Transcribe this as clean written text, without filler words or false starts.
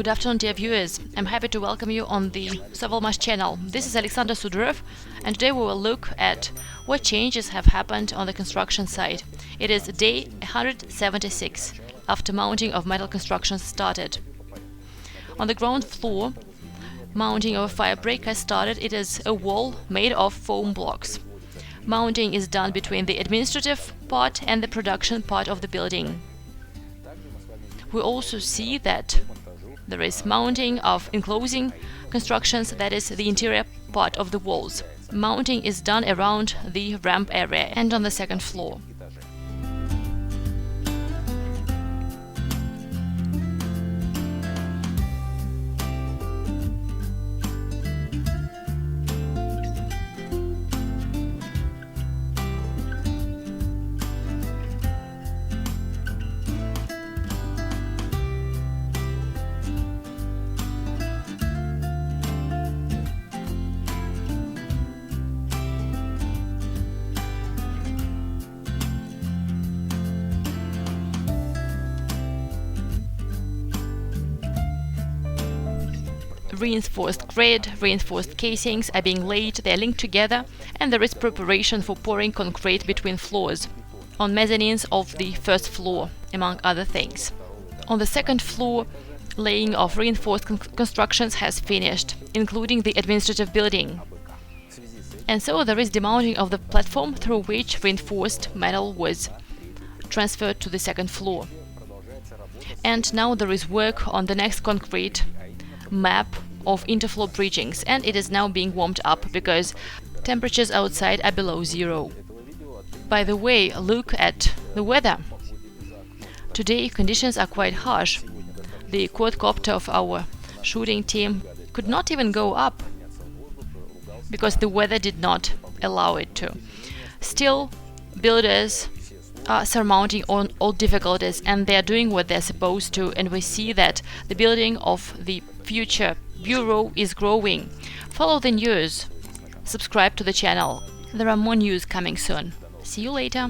Good afternoon, dear viewers. I'm happy to welcome you on the Sovelmash channel. This is Alexander Sudorov, and today we will look at what changes have happened on the construction site. It is day 176 after mounting of metal constructions started. On the ground floor, mounting of a firebreak has started. It is a wall made of foam blocks. Mounting is done between the administrative part and the production part of the building. We also see that there is mounting of enclosing constructions, that is the interior part of the walls. Mounting is done around the ramp area and on the second floor. Reinforced grid, reinforced casings are being laid, they are linked together, and there is preparation for pouring concrete between floors, on mezzanines of the first floor, among other things. On the second floor, laying of reinforced constructions has finished, including the administrative building. And so there is demounting of the platform through which reinforced metal was transferred to the second floor. And now there is work on the next concrete map of interfloor bridgings, and it is now being warmed up because temperatures outside are below zero. By the way, look at the weather. Today conditions are quite harsh. The quadcopter of our shooting team could not even go up because the weather did not allow it to. Still, builders are surmounting all difficulties, and they are doing what they're supposed to, and we see that the building of the future bureau is growing. Follow the news, subscribe to the channel. There are more news coming soon. See you later.